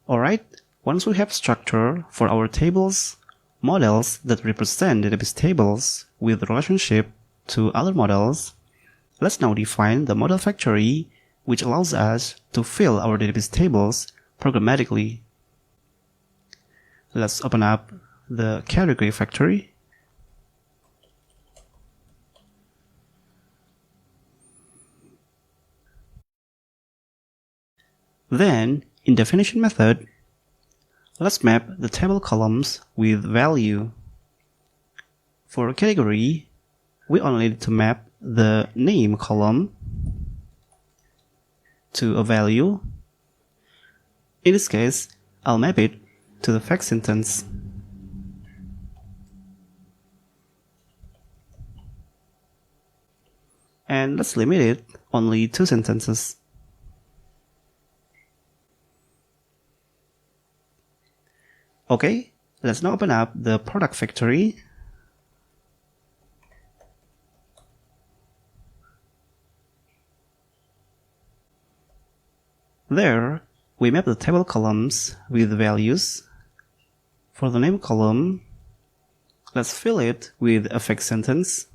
Alright, once we have structure for our tables, models that represent database tables with relationship to other models, let's now define the model factory, which allows us to fill our database tables programmatically. Let's open up the category factory. Then, in definition method, let's map the table columns with value. For category, we only need to map the name column to a value. In this case, I'll map it to the fact sentence. And let's limit it only 2 sentences. Okay, let's now open up the product factory. There, we map the table columns with values. For the name column, let's fill it with a fact sentence.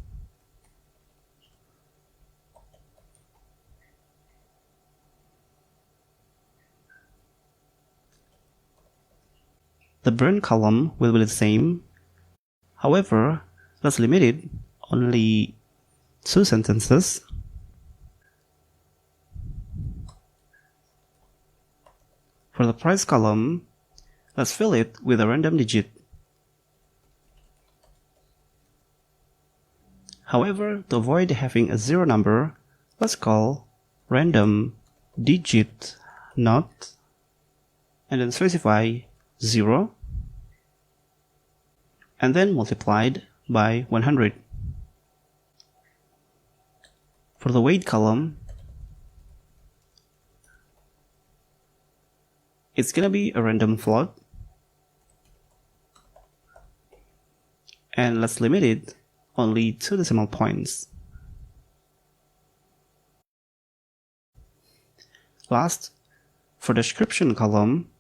The brand column will be the same. However, let's limit it only 2 sentences. For the price column, let's fill it with a random digit. However, to avoid having a 0 number, let's call random digit not and then specify 0 and then multiplied by 100. For the weight column, it's gonna be a random float, and let's limit it only 2 decimal points. Last, for the description column,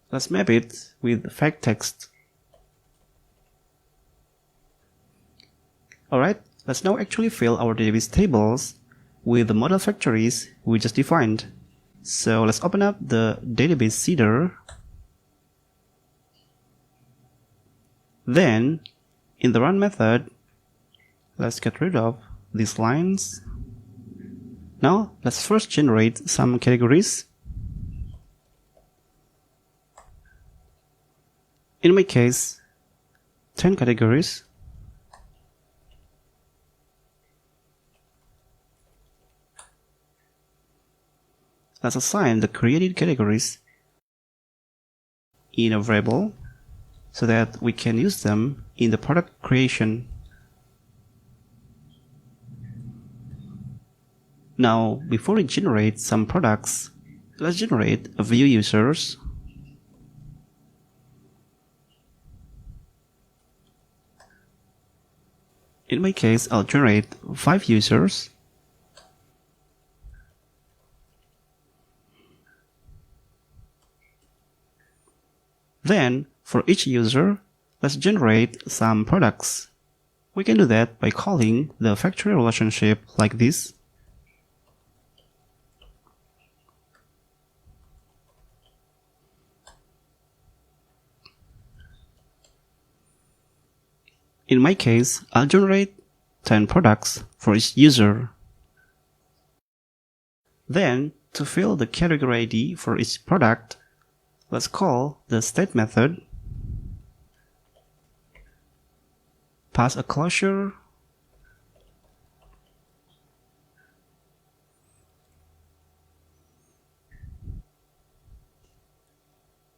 let's map it with fact text. Alright, let's now actually fill our database tables with the model factories we just defined. So let's open up the database seeder. Then, in the run method, let's get rid of these lines. Now, let's first generate some categories. In my case, 10 categories. Let's assign the created categories in a variable so that we can use them in the product creation. Now, before we generate some products, let's generate a view users. In my case, I'll generate 5 users. Then, for each user, let's generate some products. We can do that by calling the factory relationship like this. In my case, I'll generate 10 products for each user. Then, to fill the category ID for each product, let's call the state method, pass a closure,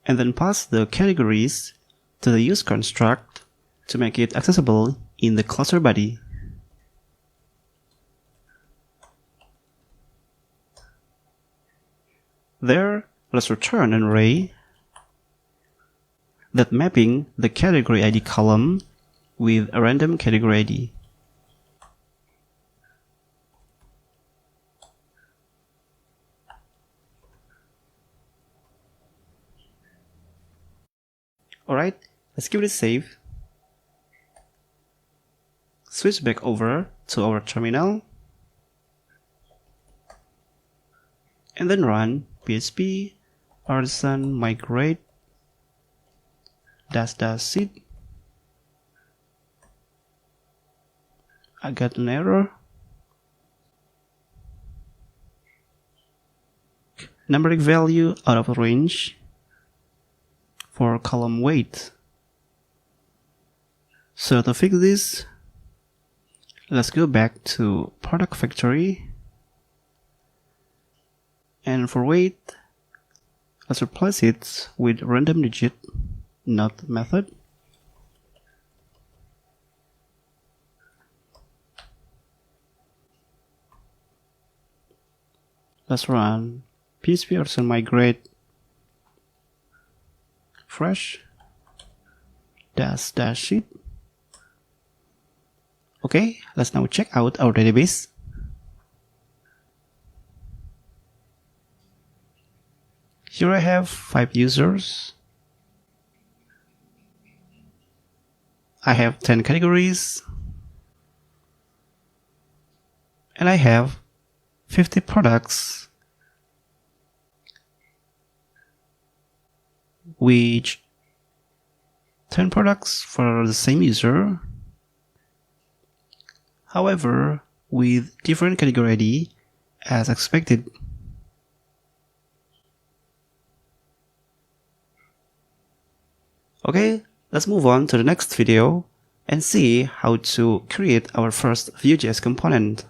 and then pass the categories to the use construct to make it accessible in the closure body. There, let's return an array that mapping the category ID column with a random category ID. Alright, let's give it a save. Switch back over to our terminal and then run php artisan migrate --seed. I got an error. Numeric value out of range for column weight. So to fix this, let's go back to product factory, and for weight, let's replace it with random digit, not method. Let's run php artisan migrate fresh -sheet. Okay, let's now check out our database. Here I have 5 users. I have 10 categories. And I have 50 products, which 10 products for the same user. However, with different category ID as expected. Okay, let's move on to the next video and see how to create our first Vue.js component.